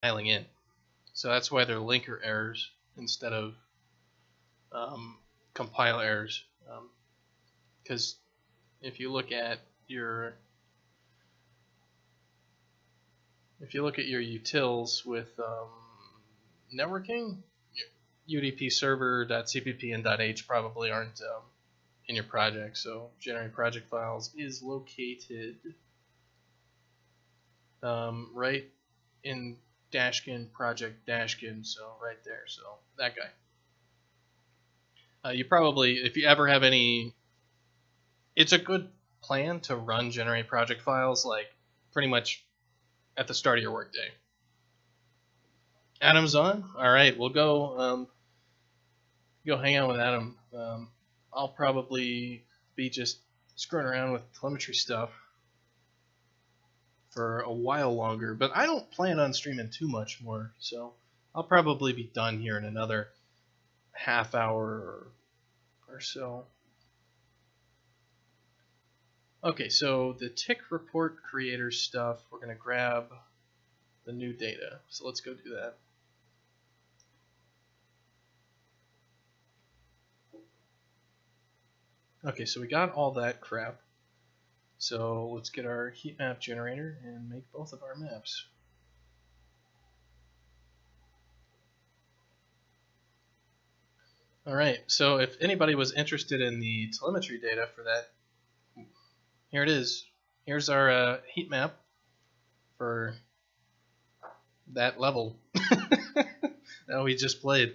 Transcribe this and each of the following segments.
compiling in. So that's why they're linker errors instead of compile errors. Because if you look at your utils with networking, UDP server.cpp and .h probably aren't in your project. So generate project files is located right in Dashkin project Dashkin, so right there. So that guy. You probably, if you ever have any, it's a good plan to run generate project files like pretty much at the start of your workday. Adam's on. All right, we'll go hang out with Adam. I'll probably be just screwing around with telemetry stuff for a while longer, but I don't plan on streaming too much more, so I'll probably be done here in another half hour or so. Okay, so the tick report creator stuff, we're going to grab the new data. So let's go do that. Okay, so we got all that crap. So let's get our heat map generator and make both of our maps. Alright, so if anybody was interested in the telemetry data for that, here it is. Here's our heat map for that level that we just played.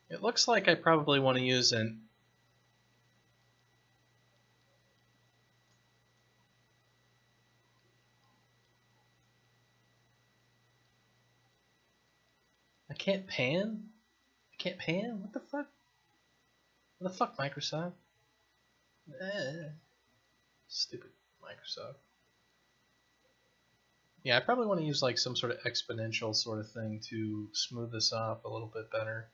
It looks like I probably want to use an I can't pan? I can't pan? What the fuck? What the fuck, Microsoft? Stupid Microsoft. Yeah, I probably want to use like some sort of exponential sort of thing to smooth this off a little bit better.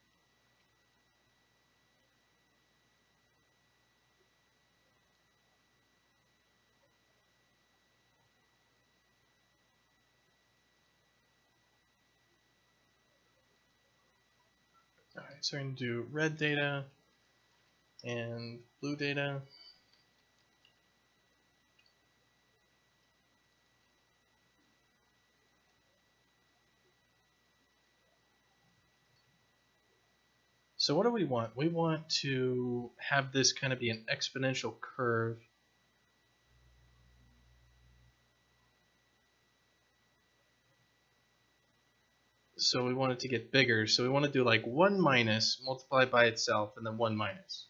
Alright, so we're going to do red data and blue data. So what do we want? We want to have this kind of be an exponential curve. So we want it to get bigger. So we want to do like 1 minus multiplied by itself and then 1 minus.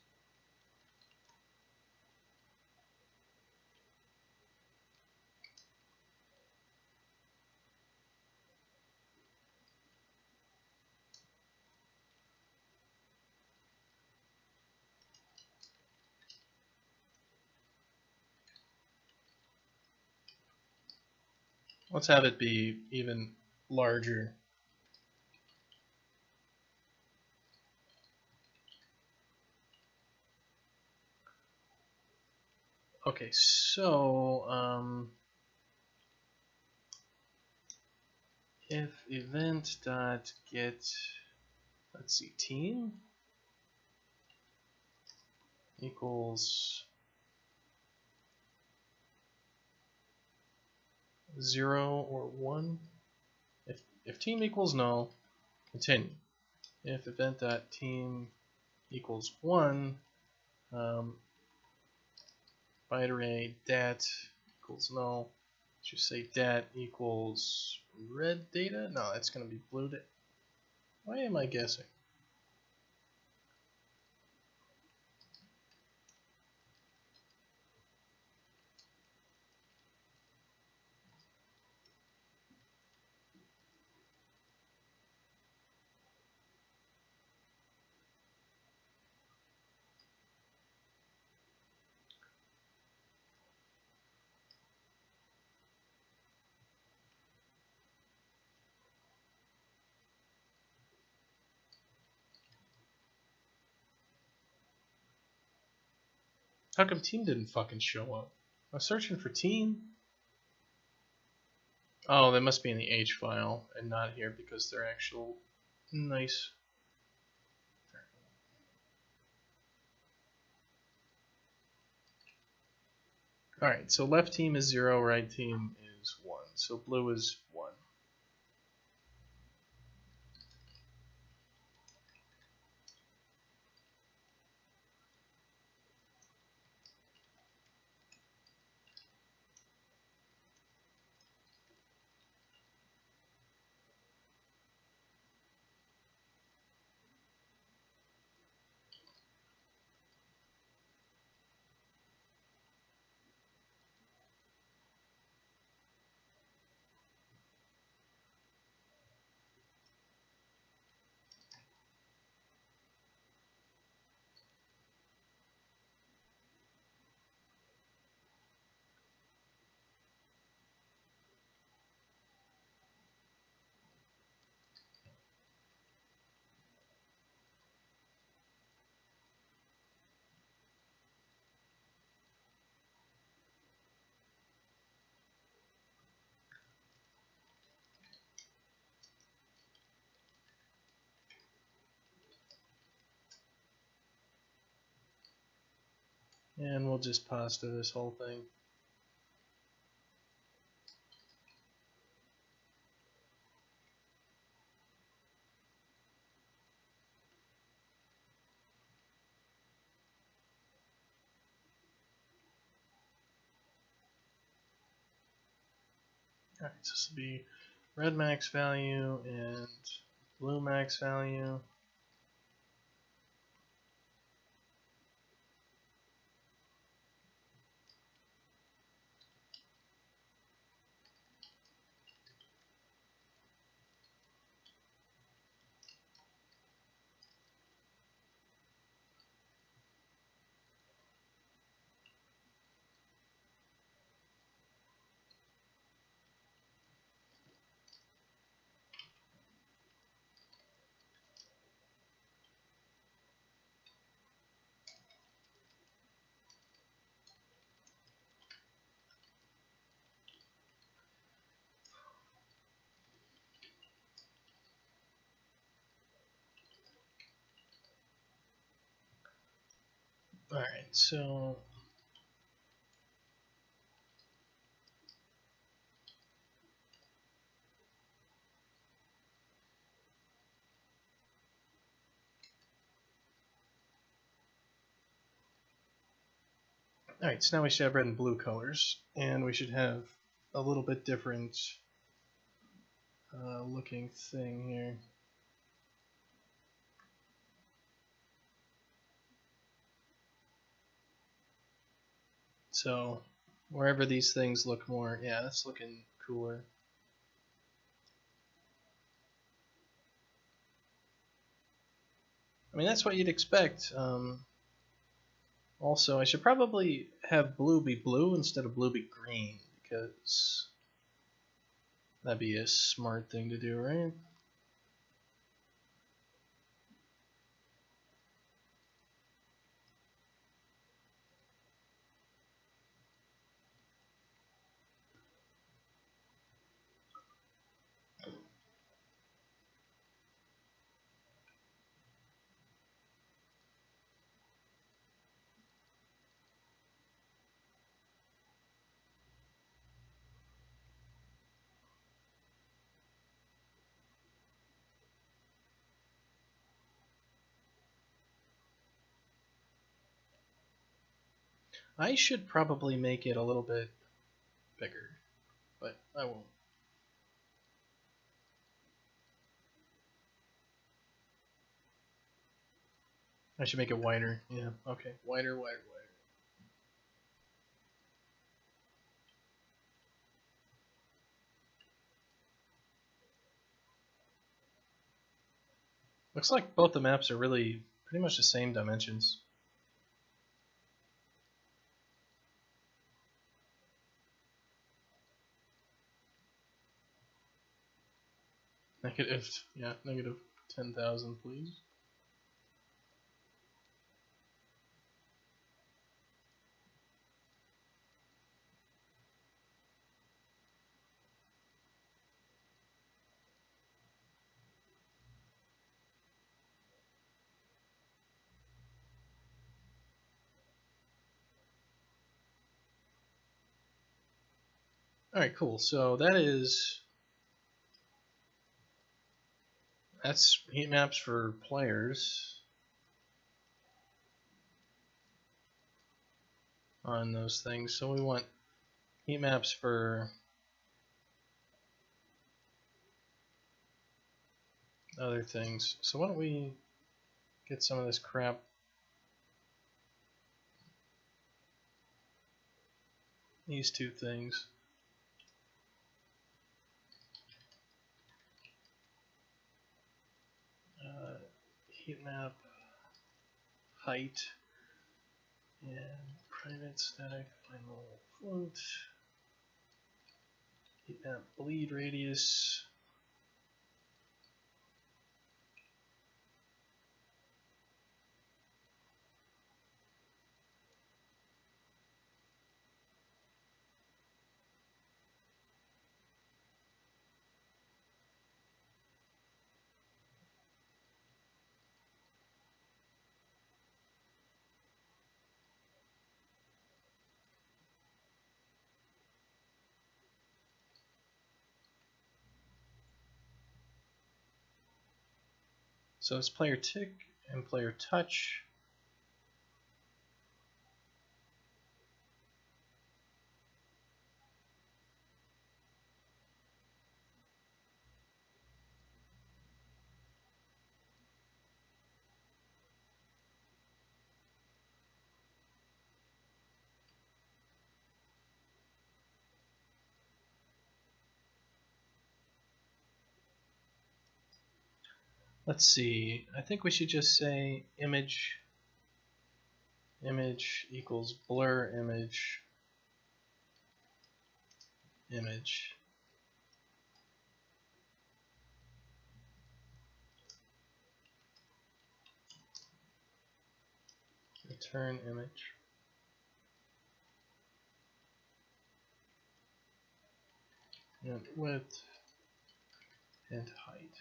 Let's have it be even larger. Okay, so if event dot get, let's see, team equals 0 or 1. If team equals null, continue. If event dot team equals 1, byte array dat equals null. Just say dat equals red data. No, that's going to be blue data. Why am I guessing? How come team didn't fucking show up? I'm searching for team. Oh, they must be in the H file and not here because they're actual nice. Alright, so left team is 0, right team is 1. So blue is 1. And we'll just pasta this whole thing. Alright, so this will be red max value and blue max value. Alright, so alright, so now we should have red and blue colors, and we should have a little bit different looking thing here. So wherever these things look more, yeah, that's looking cooler. I mean, that's what you'd expect. Also, I should probably have blue be blue instead of blue be green, because that'd be a smart thing to do, right? I should probably make it a little bit bigger, but I won't. I should make it wider. Yeah, okay. Wider, wider, wider. Looks like both the maps are really pretty much the same dimensions. Negative, yeah, negative 10,000, please. Alright, cool. So that's heat maps for players on those things. So we want heat maps for other things. So why don't we get some of this crap these two things. Heat map height and private static final float. Heat map bleed radius. So it's player tick and player touch. Let's see. I think we should just say image equals blur image return image and width and height.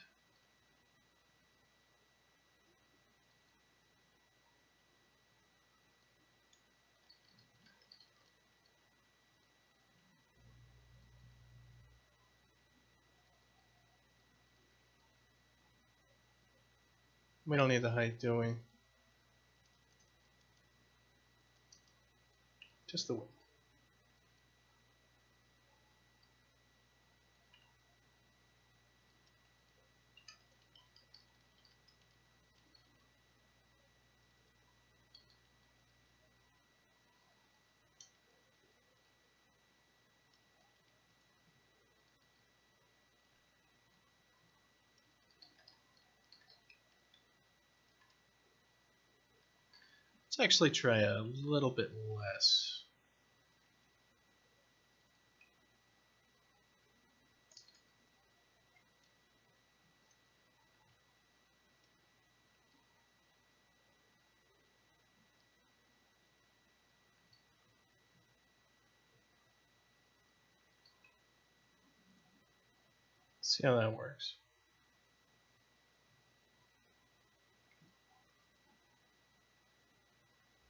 We don't need the height, do we? Just the width. Let's actually try a little bit less. See how that works.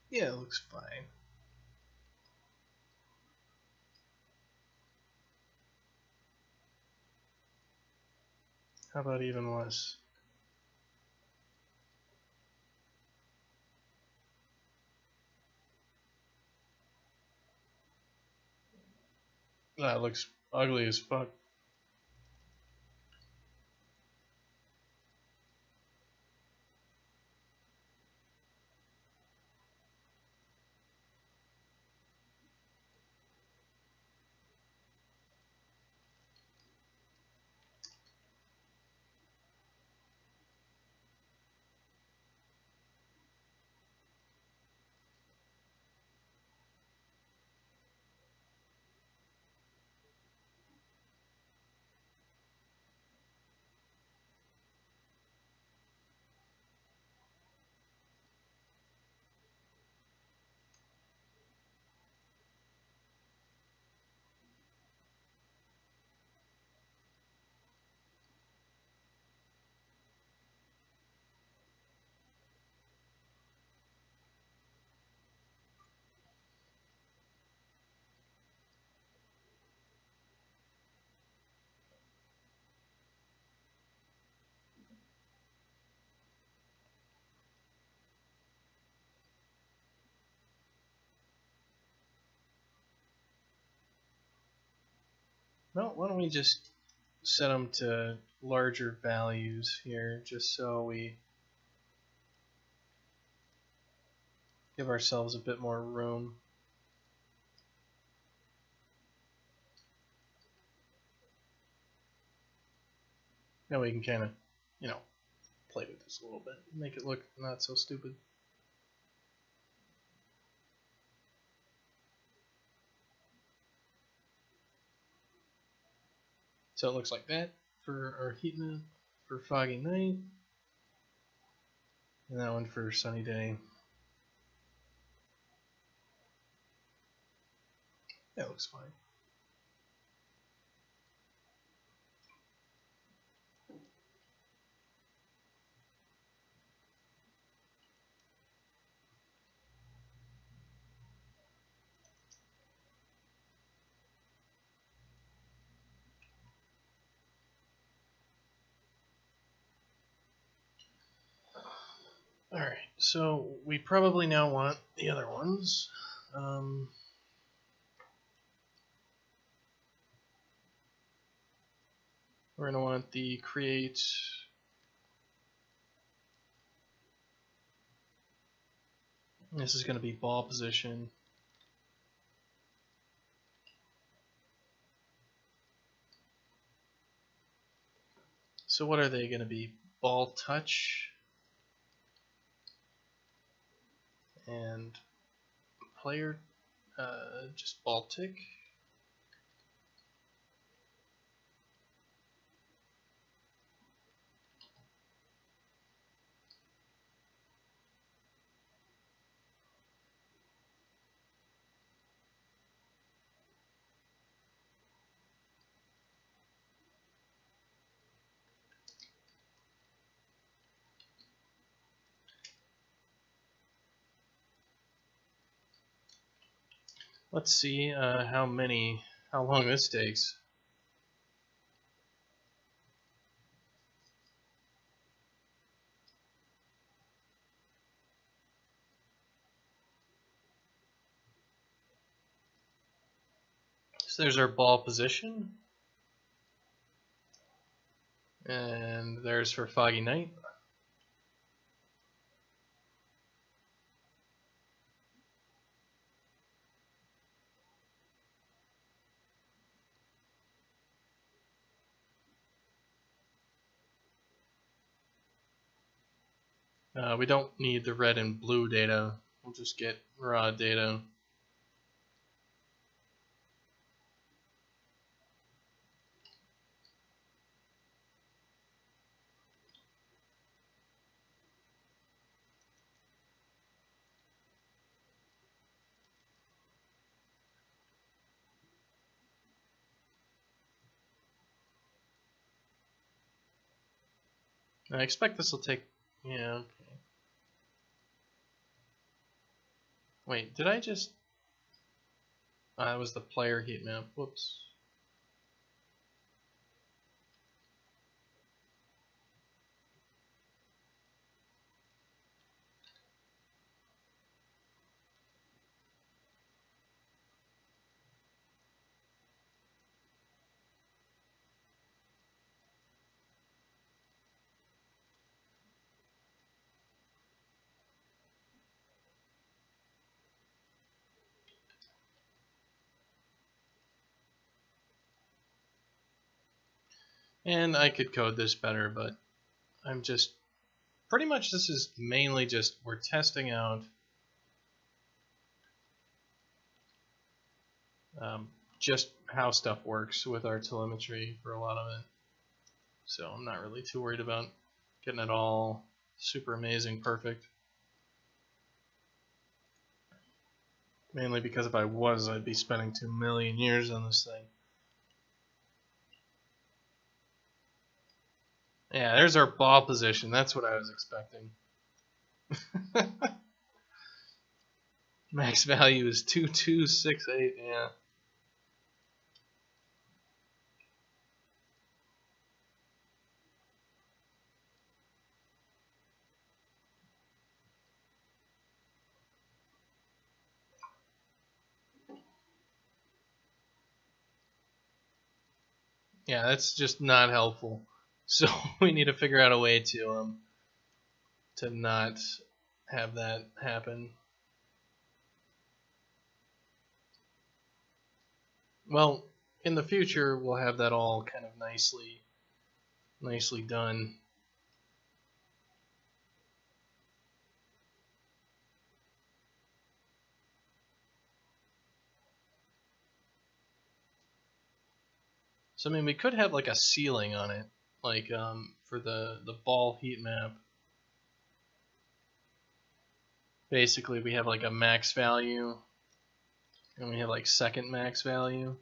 Yeah, it looks fine. How about even less? That looks ugly as fuck. Well, why don't we just set them to larger values here, just so we give ourselves a bit more room. Now we can kind of, you know, play with this a little bit, make it look not so stupid. So it looks like that for our heat map for foggy night, and that one for sunny day. That looks fine. Alright, so we probably now want the other ones. We're going to want the create this is going to be ball position. So what are they going to be? Ball touch and player just ball tick. Let's see how long this takes. So there's our ball position, and there's for foggy night. We don't need the red and blue data. We'll just get raw data. I expect this will take, yeah, okay. Wait, did I just, that was the player heat map, whoops. And I could code this better, but I'm just, pretty much this is mainly just, we're testing out just how stuff works with our telemetry for a lot of it. So I'm not really too worried about getting it all super amazing perfect. Mainly because if I was, I'd be spending 2 million years on this thing. Yeah, there's our ball position. That's what I was expecting. Max value is 2268, yeah. Yeah, that's just not helpful. So we need to figure out a way to not have that happen. Well, in the future we'll have that all kind of nicely done. So I mean, we could have like a ceiling on it, like for the ball heat map. Basically, we have like a max value, and we have like second max value.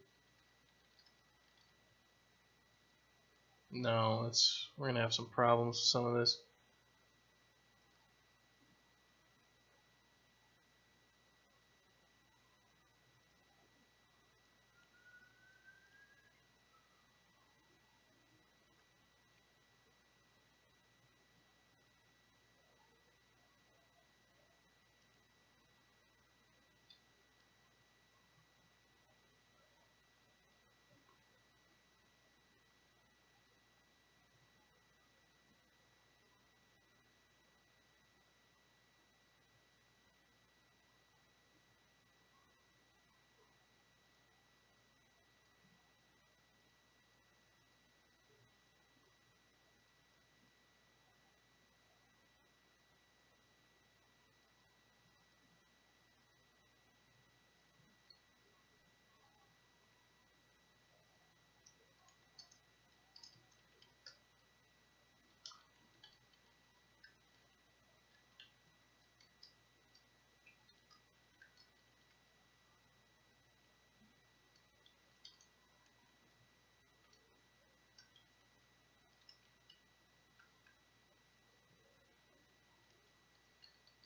No, we're gonna have some problems with some of this.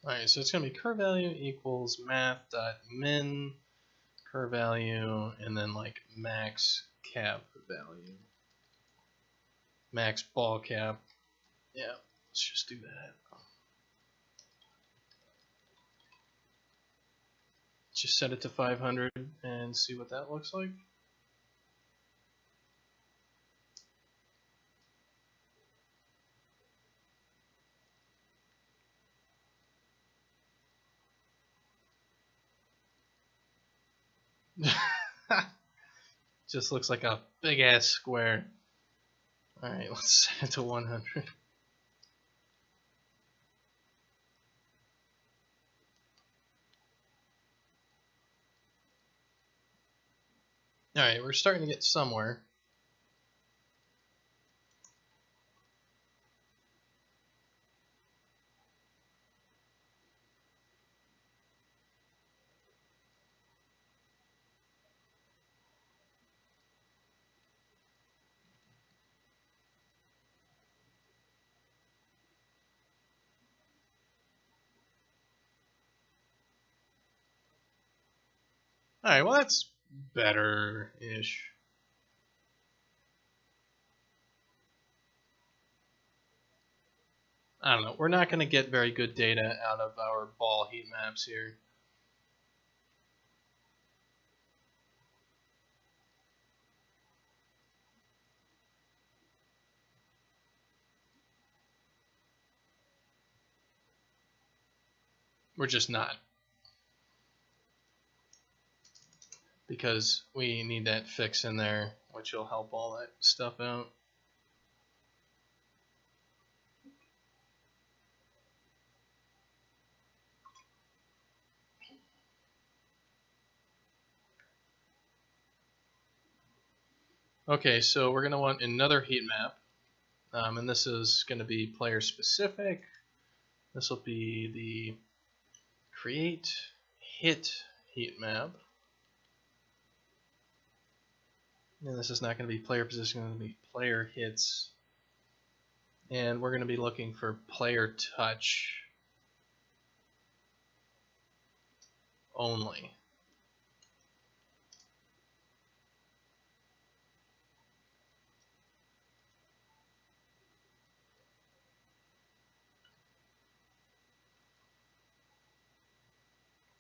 Alright, so it's going to be curve value equals math.min curve value, and then like max cap value. Max ball cap. Yeah, let's just do that. Just set it to 500 and see what that looks like. Just looks like a big ass square. Alright, let's set it to 100. Alright, we're starting to get somewhere. Alright, well that's better-ish. I don't know. We're not going to get very good data out of our ball heat maps here. We're just not. Because we need that fix in there, which will help all that stuff out. Okay, so we're going to want another heat map, and this is going to be player specific. This will be the create hit heat map. And this is not going to be player position, it's going to be player hits. And we're going to be looking for player touch only.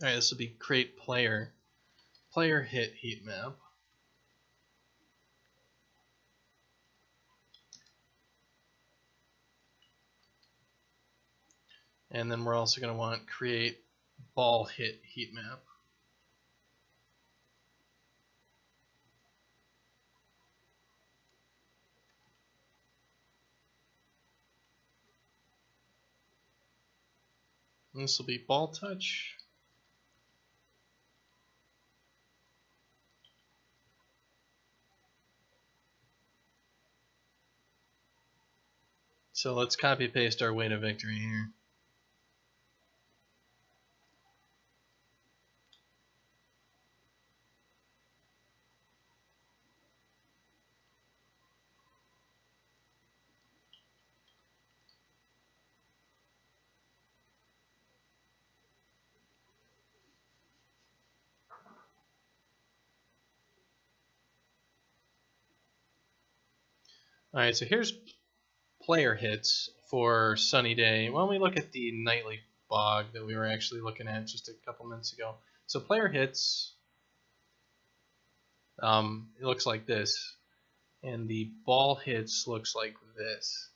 Alright, this will be create player hit heat map. And then we're also going to want create ball hit heat map. And this will be ball touch. So let's copy paste our way to victory here. Alright, so here's player hits for sunny day. Well, we look at the nightly bog that we were actually looking at just a couple minutes ago. So player hits, it looks like this, and the ball hits looks like this.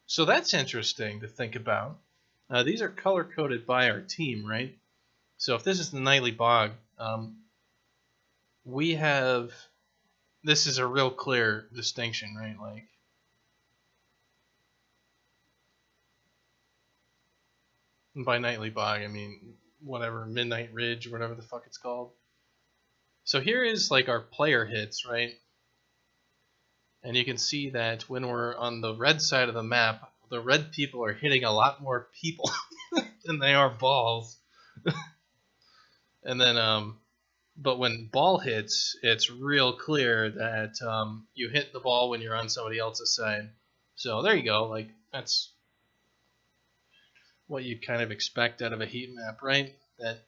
So that's interesting to think about. These are color coded by our team, right? So if this is the nightly bog, we have, this is a real clear distinction, right? Like, and by nightly bog, I mean whatever, Midnight Ridge, or whatever the fuck it's called. So here is like our player hits, right? And you can see that when we're on the red side of the map, the red people are hitting a lot more people than they are balls. And then, but when ball hits, it's real clear that you hit the ball when you're on somebody else's side. So there you go. Like, that's what you'd kind of expect out of a heat map, right? But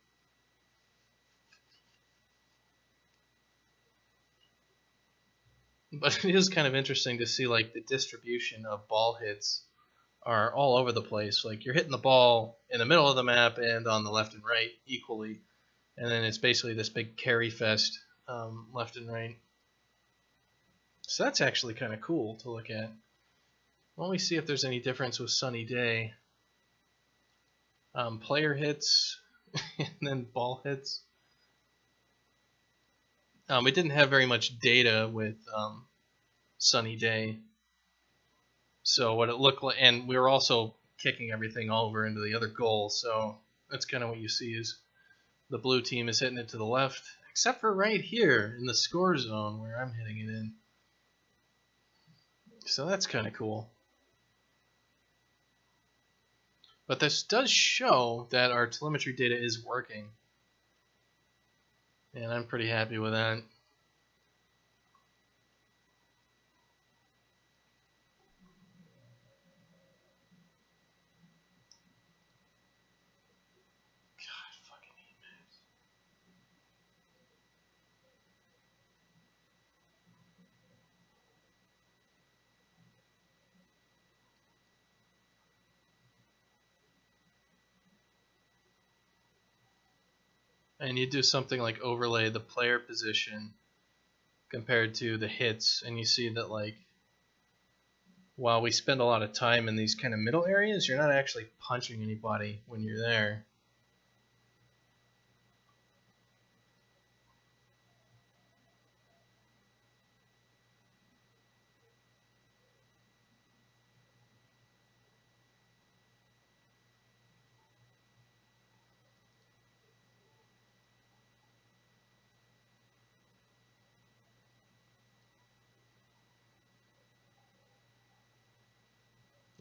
it is kind of interesting to see like the distribution of ball hits are all over the place. Like, you're hitting the ball in the middle of the map and on the left and right equally, and then it's basically this big carry fest left and right. So that's actually kind of cool to look at. Let me see if there's any difference with sunny day. Player hits and then ball hits. We didn't have very much data with sunny day. So what it looked like, and we were also kicking everything over into the other goal, so that's kind of what you see is the blue team is hitting it to the left, except for right here in the score zone where I'm hitting it in. So that's kind of cool. But this does show that our telemetry data is working, and I'm pretty happy with that. And you do something like overlay the player position compared to the hits, and you see that, like, while we spend a lot of time in these kind of middle areas, you're not actually punching anybody when you're there.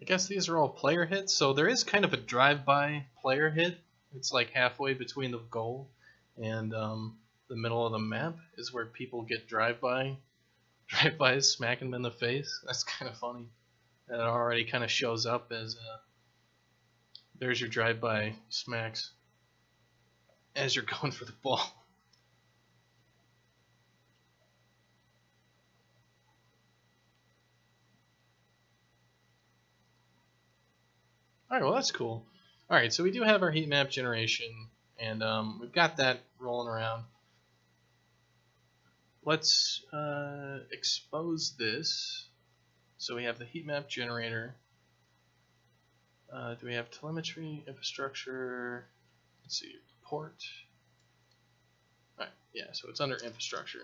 I guess these are all player hits, so there is kind of a drive-by player hit. It's like halfway between the goal and the middle of the map is where people get drive-by. Drive-by is smacking them in the face. That's kind of funny. That already kind of shows up as there's your drive-by smacks as you're going for the ball. Alright, well that's cool. Alright, so we do have our heat map generation, and we've got that rolling around. Let's expose this. So we have the heat map generator. Do we have telemetry, infrastructure? Let's see, port. Alright, yeah, so it's under infrastructure.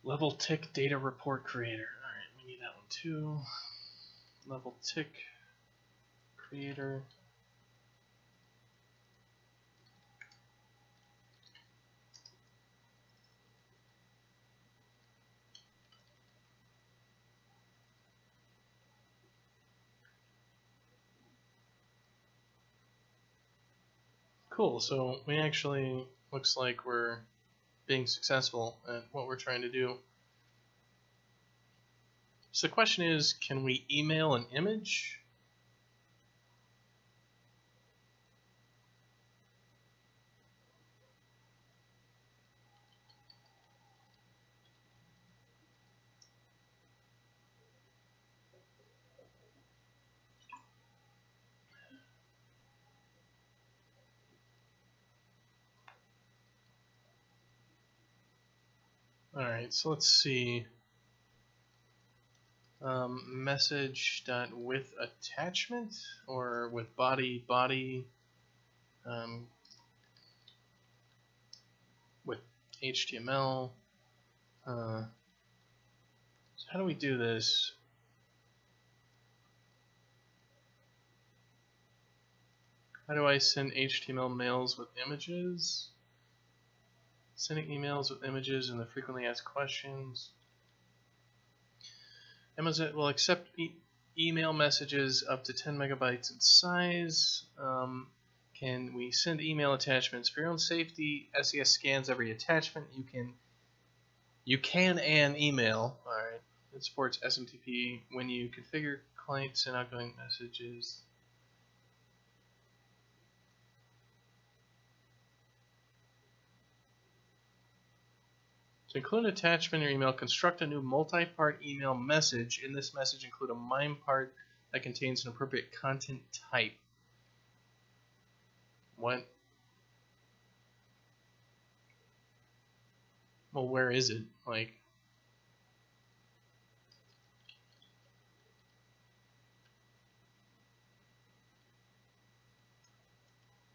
Level tick data report creator. Alright, we need that one too. Level tick creator. Cool, so we actually, looks like we're being successful at what we're trying to do. So the question is, can we email an image? Alright, so let's see. Message.with attachment or with body with HTML. So how do we do this? How do I send HTML mails with images? Sending emails with images and the frequently asked questions. Amazon will accept email messages up to 10 megabytes in size. Can we send email attachments for your own safety? SES scans every attachment. You can and email. All right. It supports SMTP when you configure clients and outgoing messages. To include an attachment in your email, construct a new multi-part email message. In this message, include a MIME part that contains an appropriate content type. What? Well, where is it? Like,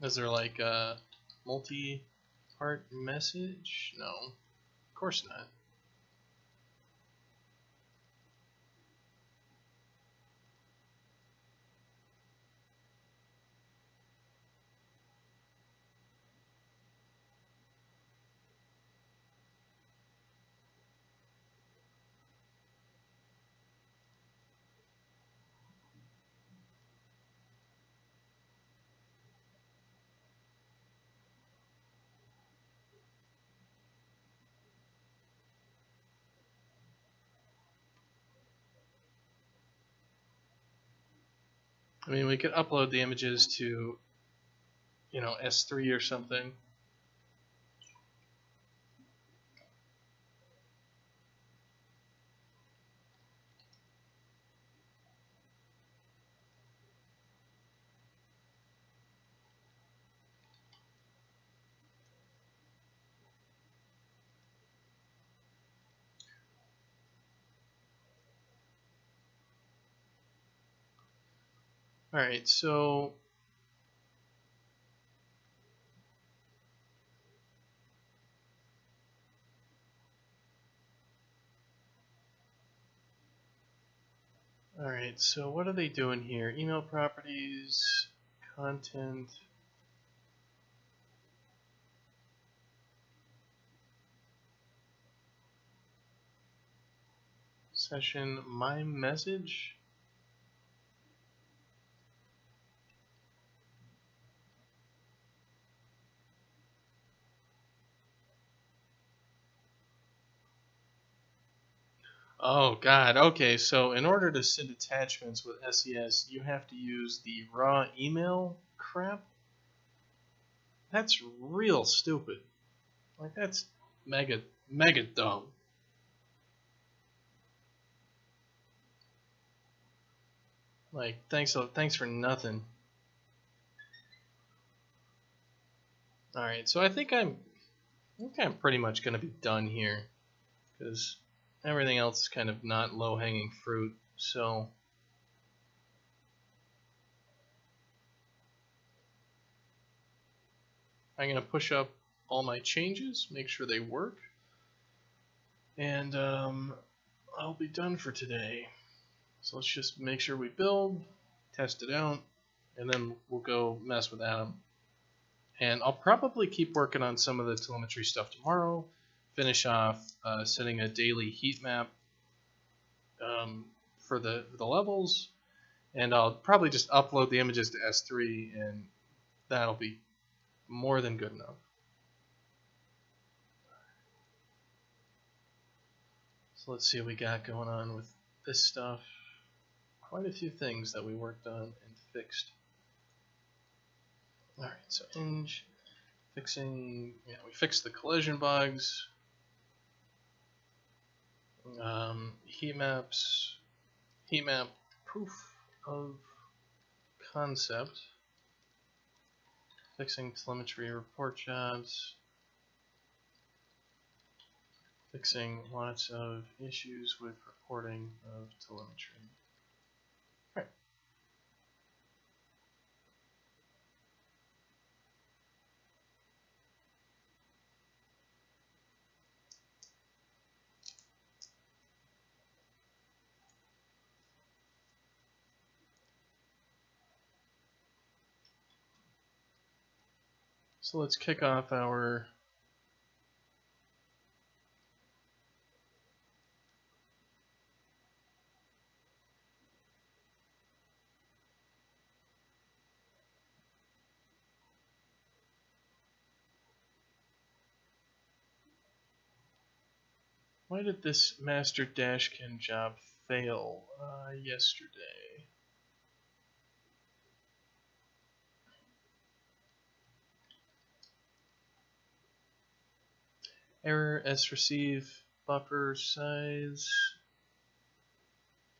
is there like a multi-part message? No, of course not. I mean, we could upload the images to, you know, S3 or something. All right, so what are they doing here? Email properties, content, session, my message. Oh God, okay, so in order to send attachments with SES, you have to use the raw email crap? That's real stupid. Like, that's mega dumb. Like, thanks for nothing. Alright, so I think I'm pretty much going to be done here, because everything else is kind of not low-hanging fruit, so I'm going to push up all my changes, make sure they work, and I'll be done for today. So let's just make sure we build, test it out, and then we'll go mess with Atom. And I'll probably keep working on some of the telemetry stuff tomorrow, finish off setting a daily heat map for the levels, and I'll probably just upload the images to S3, and that'll be more than good enough. So let's see what we got going on with this stuff. Quite a few things that we worked on and fixed. Alright, so fixing, yeah, we fixed the collision bugs. Heat map proof of concept. Fixing telemetry report jobs. Fixing lots of issues with reporting of telemetry. Right. So let's kick off our Why did this master Dashkin job fail yesterday? Error S receive buffer size.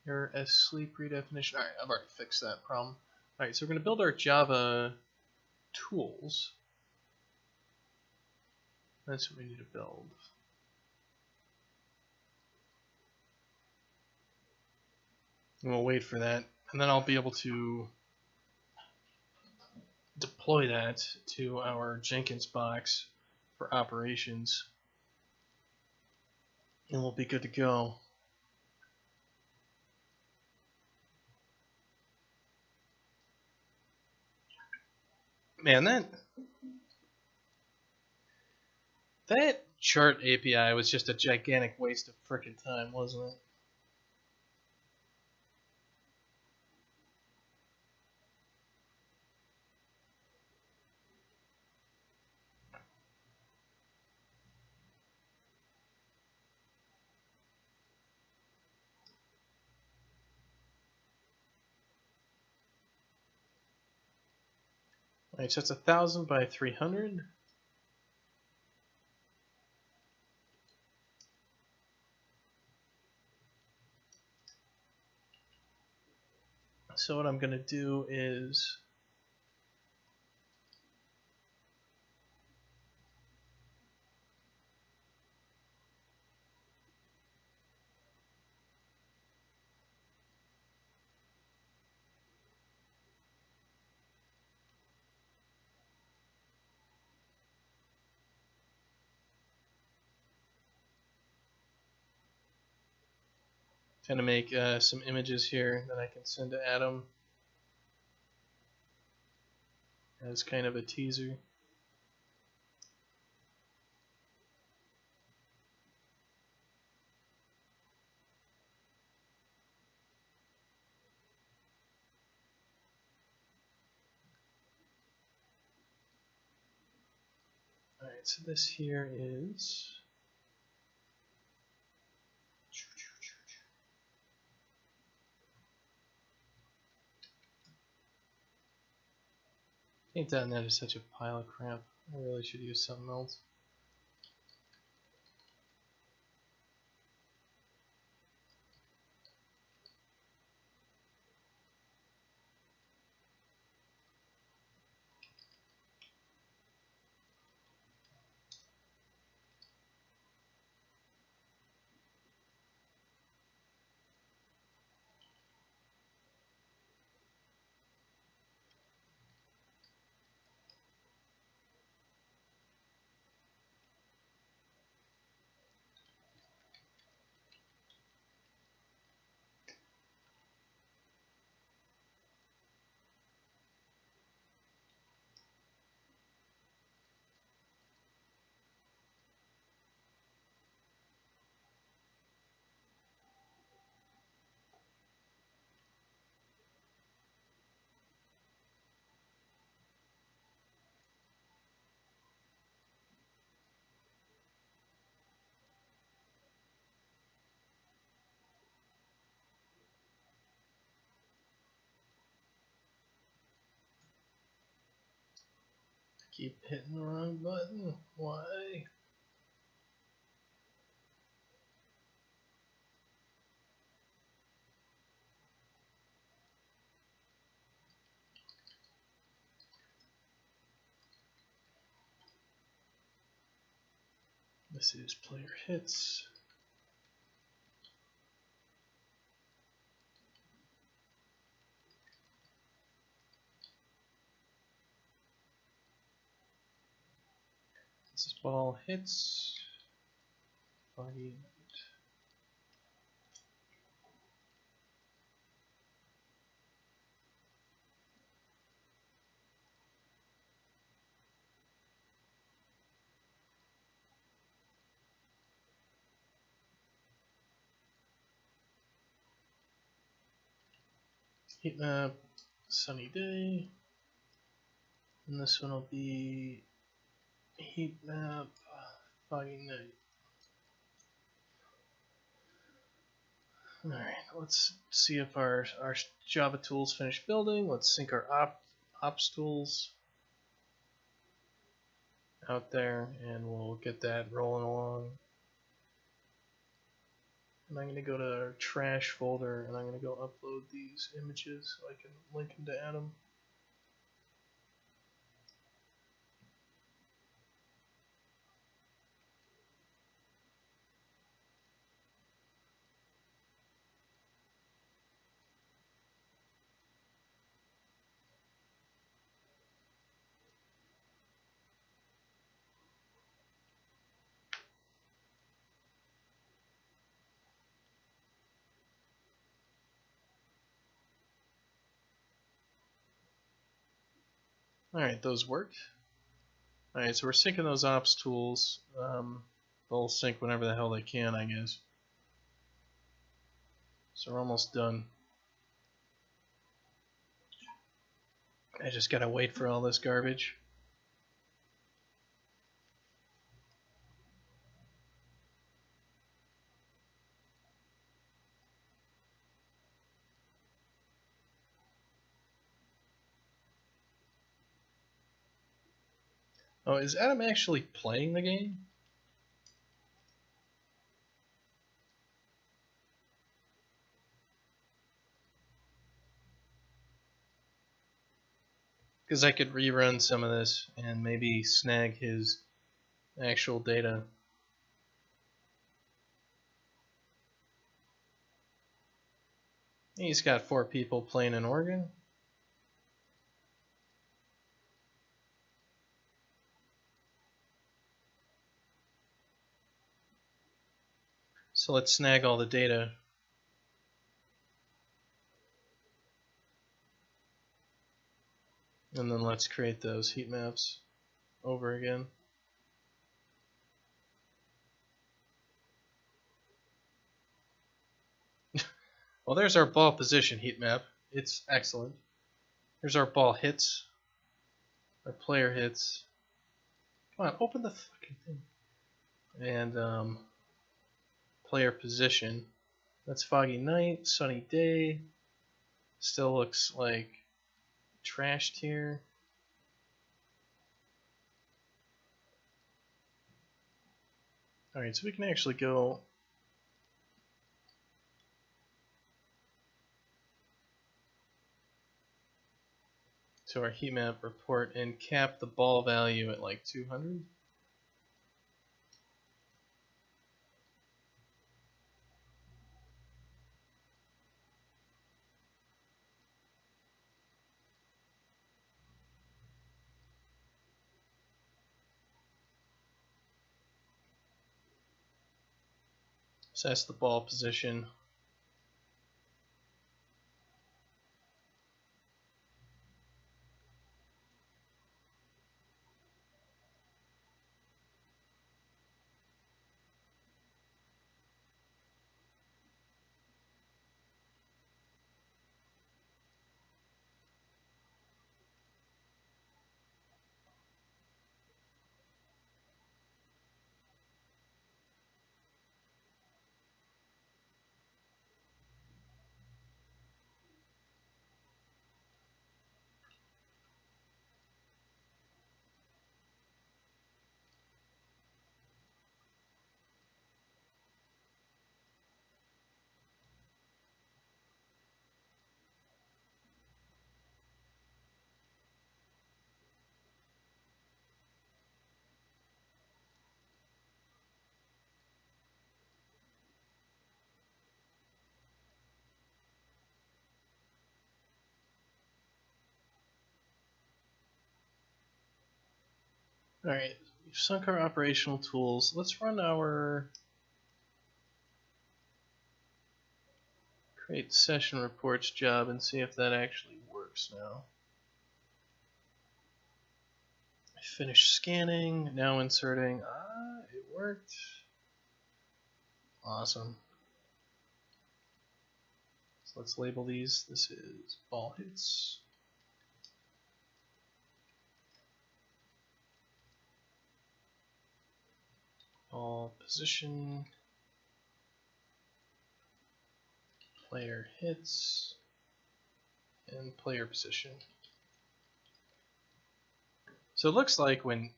Error S sleep redefinition. Alright, I've already fixed that problem. Alright, so we're going to build our Java tools. That's what we need to build. And we'll wait for that, and then I'll be able to deploy that to our Jenkins box for operations, and we'll be good to go. Man, that chart API was just a gigantic waste of frickin' time, wasn't it? Alright, so it's 1,000 by 300. So what I'm going to do is kind of make some images here that I can send to Adam as kind of a teaser. Alright, so this here is .NET is such a pile of crap. I really should use something else. Keep hitting the wrong button. Why? This is player hits. This is ball hits. Foggy night. Heat map, sunny day. And this one will be heat map, foggy night. Alright, let's see if our Java tools finish building. Let's sync our ops tools out there and we'll get that rolling along. And I'm going to go to our trash folder and I'm going to go upload these images so I can link them to Adam. Alright, those work. Alright, so we're syncing those ops tools. They'll sync whenever the hell they can, I guess. So we're almost done. I just gotta wait for all this garbage. Oh, is Adam actually playing the game? Because I could rerun some of this and maybe snag his actual data. He's got 4 people playing an organ. So let's snag all the data. And then let's create those heat maps over again. Well, there's our ball position heat map. It's excellent. Here's our ball hits. Our player hits. Come on, open the fucking thing. And player position. That's foggy night, sunny day. Still looks like trashed here. Alright, so we can actually go to our heat map report and cap the ball value at like 200. So that's the ball position. Alright, we've sunk our operational tools. Let's run our create session reports job and see if that actually works now. I finished scanning, now inserting. It worked. Awesome. So let's label these. This is ball hits. Ball position. Player hits. And player position. So it looks like when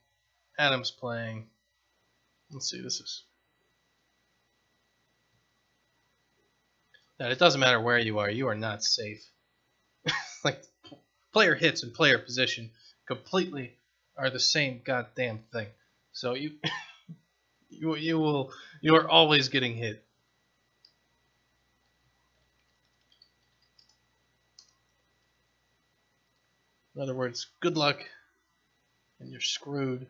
Adam's playing, let's see, this is that it doesn't matter where you are not safe. Like player hits and player position completely are the same goddamn thing. So you are always getting hit. In other words, good luck and you're screwed.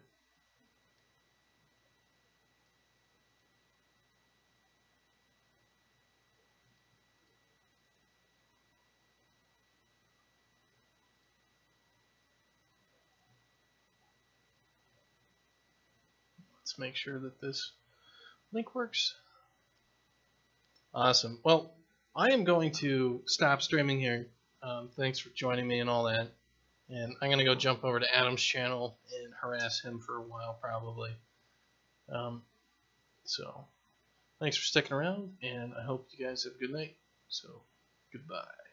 Let's make sure that this link works. Awesome. Well, I am going to stop streaming here. Thanks for joining me and all that. And I'm going to go jump over to Adam's channel and harass him for a while, probably. So, thanks for sticking around, and I hope you guys have a good night. So, goodbye.